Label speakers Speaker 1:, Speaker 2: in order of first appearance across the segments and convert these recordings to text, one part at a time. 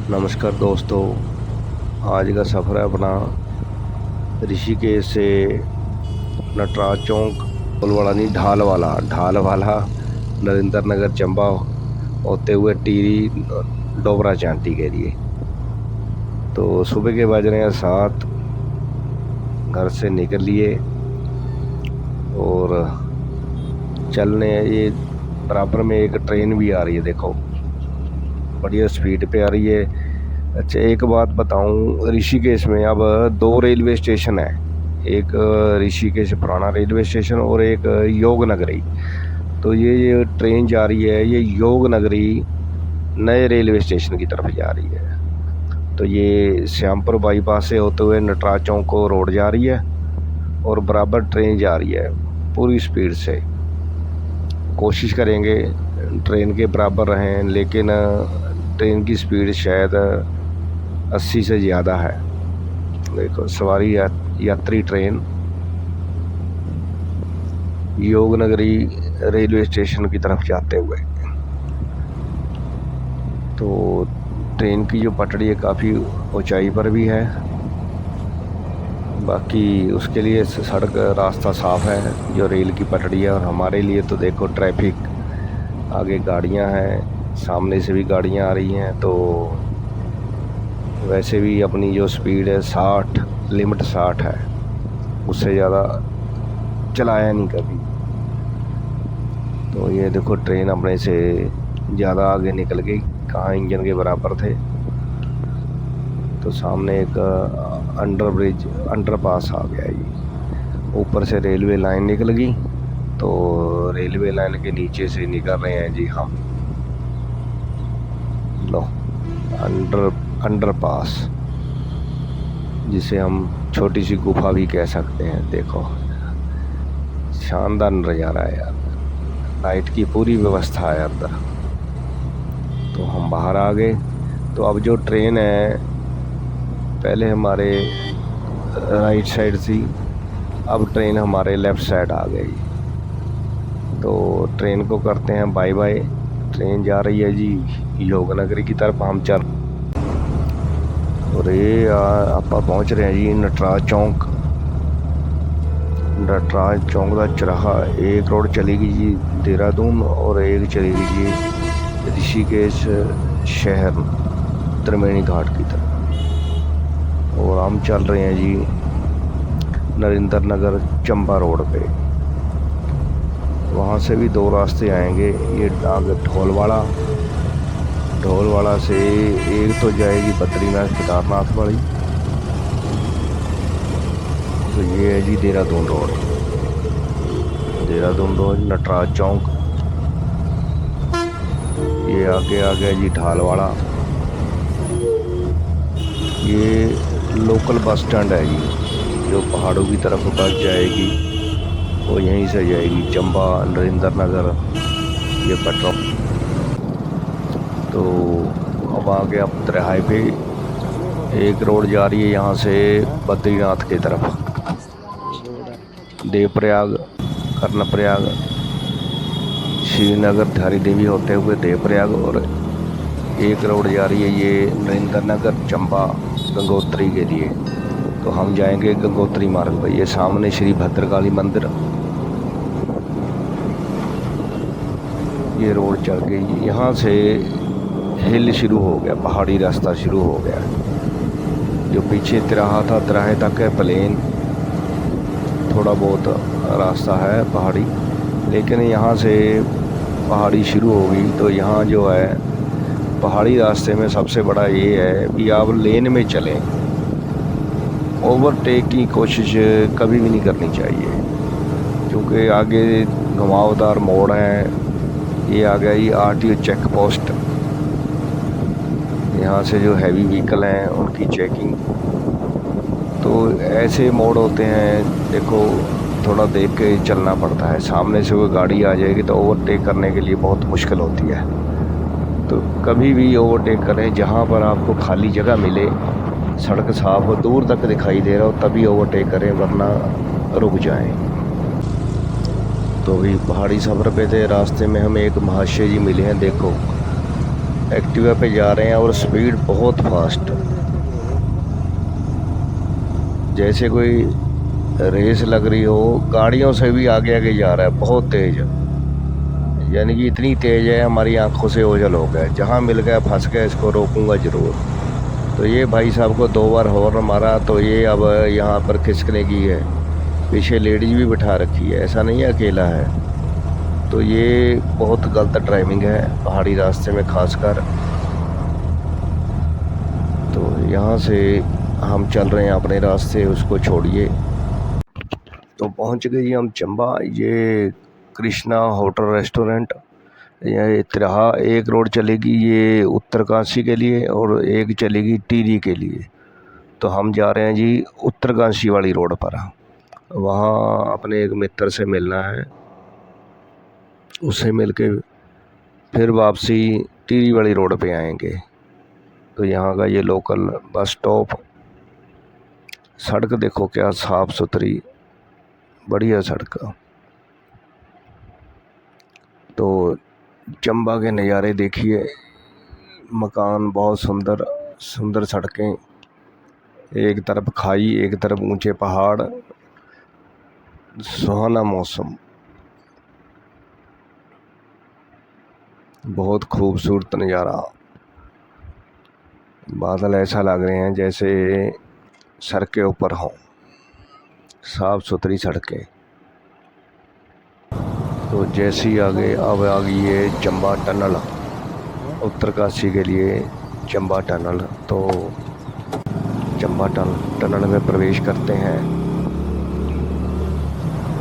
Speaker 1: नमस्कार दोस्तों। आज का सफ़र है अपना ऋषिकेश से नटराज चौक, पुलवाड़ा नहीं, ढाल वाला नरेंद्र नगर चंबा होते हुए टीरी डोबरा चांटी के लिए। तो सुबह के बज रहे हैं 7। घर से निकल लिए और चलने। ये बराबर में एक ट्रेन भी आ रही है, देखो बढ़िया स्पीड पे आ रही है। अच्छा, एक बात बताऊं, ऋषिकेश में अब 2 रेलवे स्टेशन है। एक ऋषिकेश पुराना रेलवे स्टेशन और एक योग नगरी। तो ये ट्रेन जा रही है, ये योग नगरी नए रेलवे स्टेशन की तरफ जा रही है। तो ये श्यामपुर बाईपास से होते हुए नटराज चौक को रोड जा रही है और बराबर ट्रेन जा रही है पूरी स्पीड से। कोशिश करेंगे ट्रेन के बराबर रहें, लेकिन ट्रेन की स्पीड शायद 80 से ज़्यादा है। देखो सवारी यात्री ट्रेन योग नगरी रेलवे स्टेशन की तरफ जाते हुए। तो ट्रेन की जो पटड़ी है काफ़ी ऊंचाई पर भी है, बाकी उसके लिए सड़क रास्ता साफ़ है जो रेल की पटड़ी है। और हमारे लिए तो देखो ट्रैफिक, आगे गाड़ियां हैं, सामने से भी गाड़ियां आ रही हैं। तो वैसे भी अपनी जो स्पीड है 60, लिमिट 60 है, उससे ज़्यादा चलाया नहीं कभी। तो ये देखो ट्रेन अपने से ज़्यादा आगे निकल गई, कहाँ इंजन के बराबर थे। तो सामने एक अंडरपास आ गया। ये ऊपर से रेलवे लाइन निकल गई, तो रेलवे लाइन के नीचे से निकल रहे हैं जी हम। लो, अंडरपास, जिसे हम छोटी सी गुफा भी कह सकते हैं। देखो शानदार नज़ारा है यार, लाइट की पूरी व्यवस्था है अंदर। तो हम बाहर आ गए। तो अब जो ट्रेन है, पहले हमारे राइट साइड थी, अब ट्रेन हमारे लेफ़्ट साइड आ गई। तो ट्रेन को करते हैं बाय बाय। ट्रेन जा रही है जी योग नगरी की तरफ, हम चल। और ये आप पहुंच रहे हैं जी नटराज चौक का चौराहा। एक रोड चलेगी जी देहरादून और एक चलेगी जी ऋषिकेश शहर त्रिवेणी घाट की तरफ। और हम चल रहे हैं जी नरेंद्र नगर चंबा रोड पे। वहाँ से भी 2 रास्ते आएंगे। ये आगे ढोलवाड़ा से एक तो जाएगी बद्रीनाथ केदारनाथ वाली। तो ये है जी देहरादून रोड नटराज चौक। ये आगे आ गया जी ढालवाड़ा। ये लोकल बस स्टैंड है जी, जो पहाड़ों की तरफ बस जाएगी वो यहीं से जाएगी चंबा, नरेंद्र नगर, ये पेट्रोल। तो अब आगे अब तिराहे पे एक रोड जा रही है यहाँ से बद्रीनाथ की तरफ, देवप्रयाग, कर्णप्रयाग, श्रीनगर, धारी देवी होते हुए देवप्रयाग। और एक रोड जा रही है ये नरेंद्र नगर चंबा गंगोत्री के लिए। तो हम जाएंगे गंगोत्री मार्ग पर। ये सामने श्री भद्रकाली मंदिर, ये रोड चढ़ गई। यहाँ से हिल शुरू हो गया, पहाड़ी रास्ता शुरू हो गया। जो पीछे तिराहा था, तिराहे तक है प्लेन, थोड़ा बहुत रास्ता है पहाड़ी, लेकिन यहाँ से पहाड़ी शुरू हो गई। तो यहाँ जो है पहाड़ी रास्ते में सबसे बड़ा ये है कि आप लेन में चलें, ओवरटेक की कोशिश कभी भी नहीं करनी चाहिए, क्योंकि आगे घुमावदार मोड़ है। ये आ गया ये आरटीओ चेक पोस्ट, यहाँ से जो हैवी व्हीकल हैं उनकी चेकिंग। तो ऐसे मोड़ होते हैं, देखो थोड़ा देख के चलना पड़ता है। सामने से कोई गाड़ी आ जाएगी तो ओवरटेक करने के लिए बहुत मुश्किल होती है। तो कभी भी ओवरटेक करें जहाँ पर आपको खाली जगह मिले, सड़क साफ हो, दूर तक दिखाई दे रहा हो, तभी ओवरटेक करें, वरना रुक जाएं। तो अभी पहाड़ी सफ़र पे थे, रास्ते में हमें एक महाशय जी मिले हैं। देखो एक्टिवा पे जा रहे हैं और स्पीड बहुत फास्ट, जैसे कोई रेस लग रही हो। गाड़ियों से भी आगे आगे जा रहा है, बहुत तेज़, यानी कि इतनी तेज़ है हमारी आंखों से ओझल हो गया। जहाँ मिल गया फंस गया, इसको रोकूंगा ज़रूर। तो ये भाई साहब को 2 बार हॉर्न मारा, तो ये अब यहाँ पर खिसकने की है। पीछे लेडीज भी बिठा रखी है, ऐसा नहीं है अकेला है। तो ये बहुत गलत ड्राइविंग है पहाड़ी रास्ते में खासकर। तो यहाँ से हम चल रहे हैं अपने रास्ते, उसको छोड़िए। तो पहुँच गए जी हम चंबा। ये कृष्णा होटल रेस्टोरेंट, यह तिराहा एक रोड चलेगी ये उत्तरकाशी के लिए और एक चलेगी टिहरी के लिए। तो हम जा रहे हैं जी उत्तरकाशी वाली रोड पर। वहाँ अपने एक मित्र से मिलना है, उससे मिलके फिर वापसी टिहरी वाली रोड पे आएंगे। तो यहाँ का ये लोकल बस स्टॉप, सड़क देखो क्या साफ़ सुथरी, बढ़िया सड़क। तो चंबा के नज़ारे देखिए, मकान बहुत सुंदर सुंदर, सड़कें, एक तरफ खाई एक तरफ ऊंचे पहाड़, सुहाना मौसम, बहुत खूबसूरत नज़ारा। बादल ऐसा लग रहे हैं जैसे सर के ऊपर हों, साफ़ सुथरी सड़कें। तो जैसे ही आगे अब आ गई है चंबा टनल, उत्तरकाशी के लिए चंबा टनल। तो चंबा टनल में प्रवेश करते हैं।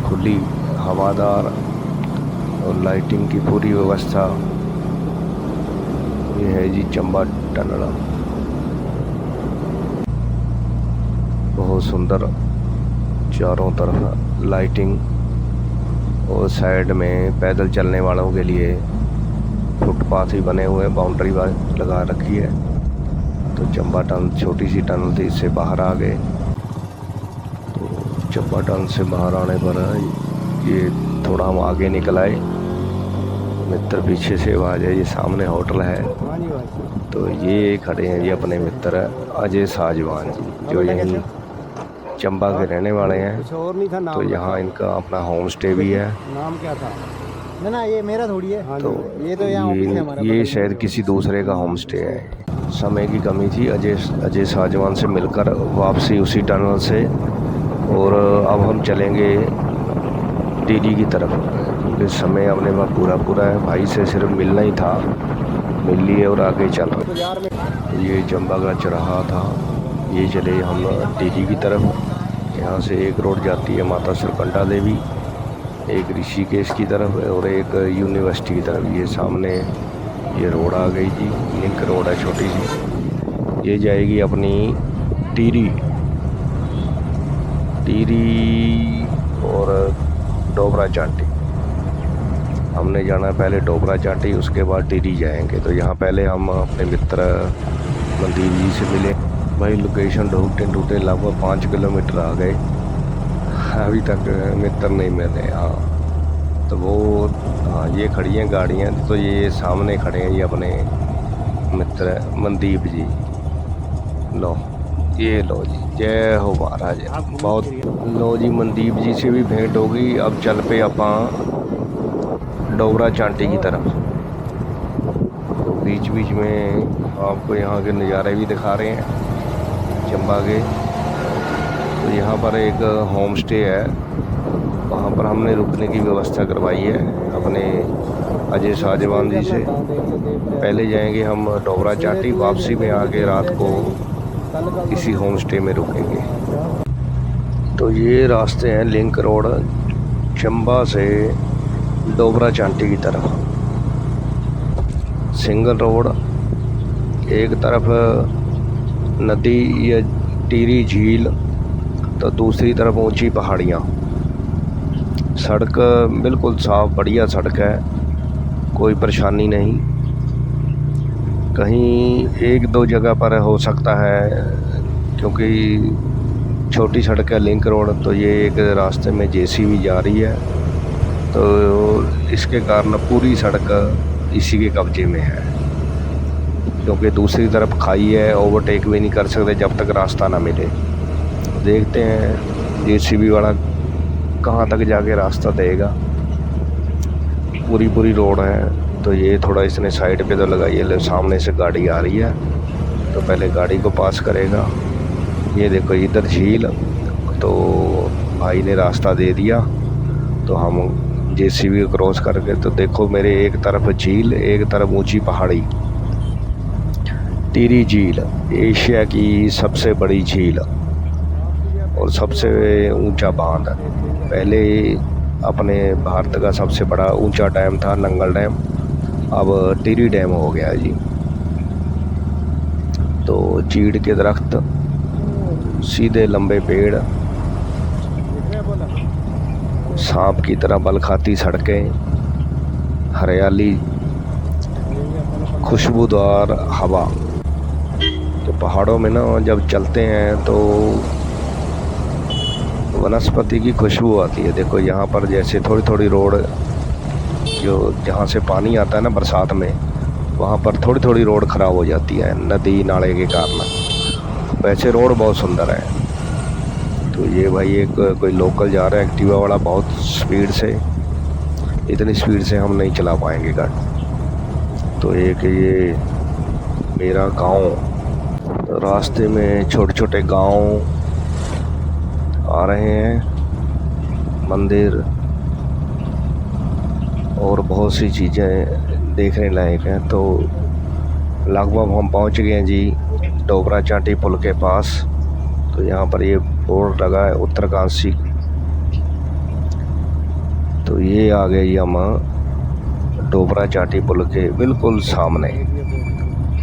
Speaker 1: खुली हवादार और लाइटिंग की पूरी व्यवस्था, ये है जी चंबा टनल। बहुत सुंदर, चारों तरफ लाइटिंग और साइड में पैदल चलने वालों के लिए फुटपाथ ही बने हुए, बाउंड्री लगा रखी है। तो चंबा टनल छोटी सी टनल थी, इससे बाहर आ गए। तो चंबा टनल से बाहर आने पर ये थोड़ा हम आगे निकल आए, मित्र पीछे से आवाज़ है, ये सामने होटल है। तो ये खड़े हैं जी अपने मित्र अजय साजवान जी, जो यहीं चंबा के रहने वाले हैं। तो यहाँ इनका अपना होम स्टे भी है।
Speaker 2: नाम क्या था? ना ये मेरा थोड़ी है।
Speaker 1: तो ये शायद किसी दूसरे का होम स्टे है। समय की कमी थी, अजय साजवान से मिलकर वापसी उसी टनल से। और अब हम चलेंगे टिहरी की तरफ, क्योंकि समय अपने पास पूरा है। भाई से सिर्फ मिलना ही था, मिल लिए और आगे चल रहे। ये चंबा का चौराहा था, ये चले हम टिहरी की तरफ। यहाँ से एक रोड जाती है माता सुरकंडा देवी, एक ऋषिकेश की तरफ और एक यूनिवर्सिटी की तरफ। ये सामने ये रोड आ गई जी, लिंक रोड है छोटी सी। ये जाएगी अपनी टिहरी और डोबरा चांटी। हमने जाना पहले डोबरा चांटी, उसके बाद टिहरी जाएंगे। तो यहाँ पहले हम अपने मित्र मनदीप जी से मिले। भाई लोकेशन ढूंढते लगभग 5 किलोमीटर आ गए, अभी तक मित्र नहीं मिले। हाँ तो वो, हाँ ये खड़ी हैं गाड़ियाँ। तो ये सामने खड़े हैं ये अपने मित्र मनदीप जी। लो ये लो जी, जय हो महाराज। बहुत लो जी, मनदीप जी से भी भेंट हो गई। अब चल पे अपा डोबरा चांटी की तरफ। तो बीच बीच में आपको यहाँ के नज़ारे भी दिखा रहे हैं चंबा के। तो यहाँ पर एक होम स्टे है, वहाँ पर हमने रुकने की व्यवस्था करवाई है अपने अजय साजवान जी से। पहले जाएंगे हम डोबरा चांटी, वापसी में आके रात को किसी होम स्टे में रुकेंगे। तो ये रास्ते हैं लिंक रोड, चंबा से डोबरा चांटी की तरफ। सिंगल रोड, एक तरफ नदी या टिहरी झील, तो दूसरी तरफ ऊंची पहाड़ियाँ। सड़क बिल्कुल साफ़ बढ़िया सड़क है, कोई परेशानी नहीं। कहीं एक दो जगह पर हो सकता है, क्योंकि छोटी सड़क है लिंक रोड। तो ये एक रास्ते में जेसीबी जा रही है, तो इसके कारण पूरी सड़क इसी के कब्जे में है। क्योंकि दूसरी तरफ खाई है, ओवरटेक भी नहीं कर सकते जब तक रास्ता ना मिले। देखते हैं जेसीबी वाला कहाँ तक जाके रास्ता देगा। पूरी रोड है, तो ये थोड़ा इसने साइड पे तो लगाई है। सामने से गाड़ी आ रही है तो पहले गाड़ी को पास करेगा। ये देखो इधर झील, तो भाई ने रास्ता दे दिया तो हम जेसीबी को क्रॉस करके, तो देखो मेरे एक तरफ झील, एक तरफ ऊंची पहाड़ी। टिहरी झील एशिया की सबसे बड़ी झील और सबसे ऊंचा बांध। पहले अपने भारत का सबसे बड़ा ऊंचा डैम था नंगल डैम, अब टिहरी डैम हो गया जी। तो चीड़ के दरख्त, सीधे लंबे पेड़, सांप की तरह बल खाती सड़कें, हरियाली, खुशबूदार हवा। तो पहाड़ों में ना जब चलते हैं तो वनस्पति की खुशबू आती है। देखो यहाँ पर जैसे थोड़ी रोड, जो जहाँ से पानी आता है ना बरसात में, वहाँ पर थोड़ी रोड ख़राब हो जाती है नदी नाले के कारण। वैसे रोड बहुत सुंदर है। तो ये भाई एक कोई लोकल जा रहा है एक्टिवा वाला, बहुत स्पीड से। इतनी स्पीड से हम नहीं चला पाएंगे गाड़ी। तो एक ये मेरा गांव, तो रास्ते में छोटे छोटे गांव आ रहे हैं, मंदिर और बहुत सी चीज़ें देखने लायक हैं। तो लगभग हम पहुंच गए हैं जी डोबरा चांटी पुल के पास। तो यहाँ पर ये बोर्ड लगा है उत्तरकाशी। तो ये आ गए जी हम डोबरा चांटी पुल के बिल्कुल सामने।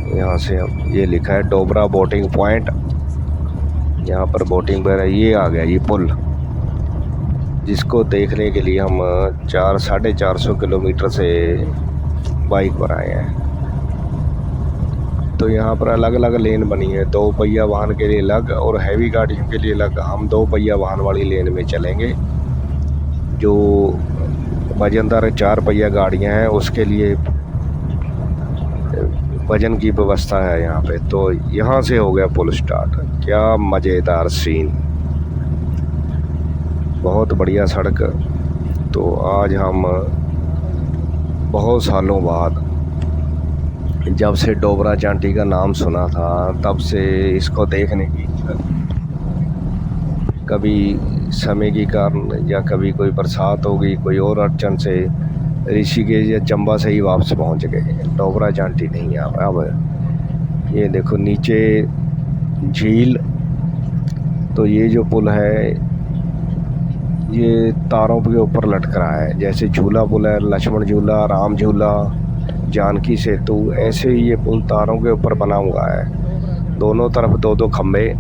Speaker 1: यहाँ से हम, ये लिखा है डोबरा बोटिंग पॉइंट, यहाँ पर बोटिंग वगैरह। ये आ गया ये पुल, जिसको देखने के लिए हम 400-450 किलोमीटर से बाइक पर आए हैं। तो यहाँ पर अलग अलग लेन बनी है, 2 पहिया वाहन के लिए अलग और हैवी गाड़ियों के लिए अलग। हम 2 पहिया वाहन वाली लेन में चलेंगे। जो वजनदार 4 पहिया गाड़ियाँ हैं उसके लिए वजन की व्यवस्था है यहाँ पे। तो यहाँ से हो गया पुल स्टार्ट। क्या मज़ेदार सीन, बहुत बढ़िया सड़क। तो आज हम बहुत सालों बाद, जब से डोबरा चांटी का नाम सुना था तब से इसको देखने की इच्छा थी। कभी समय के कारण या कभी कोई बरसात हो गई, कोई और अड़चन से ऋषिकेश या चंबा से ही वापस पहुंच गए, डोबरा चांटी नहीं आ पाया। अब ये देखो नीचे झील। तो ये जो पुल है ये तारों के ऊपर लटक रहा है, जैसे झूला पुल है, लक्ष्मण झूला, राम झूला, जानकी सेतु, ऐसे ही ये पुल तारों के ऊपर बना हुआ है। दोनों तरफ 2-2 खंबे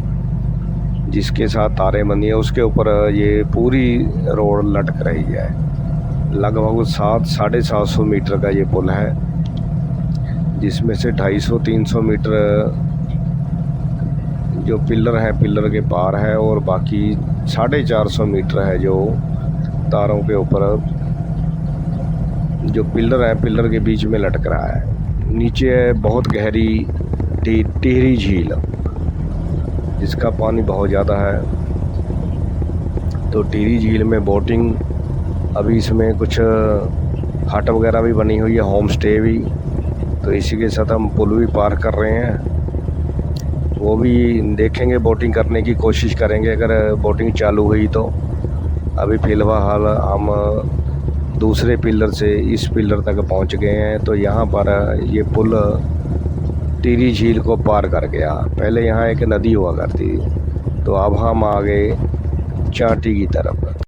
Speaker 1: जिसके साथ तारें बनी है, उसके ऊपर ये पूरी रोड लटक रही है। लगभग 700-750 मीटर का ये पुल है, जिसमें से 250-300 मीटर जो पिलर है, पिलर के पार है, और बाकी 450 मीटर है जो तारों के ऊपर जो पिलर है, पिलर के बीच में लटक रहा है। नीचे है बहुत गहरी टिहरी झील, जिसका पानी बहुत ज़्यादा है। तो टिहरी झील में बोटिंग, अभी इसमें कुछ हट वगैरह भी बनी हुई है, होम स्टे भी। तो इसी के साथ हम पुल भी पार कर रहे हैं, वो भी देखेंगे, बोटिंग करने की कोशिश करेंगे अगर बोटिंग चालू हुई तो। अभी फ़िलहाल हम दूसरे पिलर से इस पिलर तक पहुंच गए हैं। तो यहाँ पर ये पुल टिहरी झील को पार कर गया। पहले यहाँ एक नदी हुआ करती थी, तो अब हम आ गए चांटी की तरफ।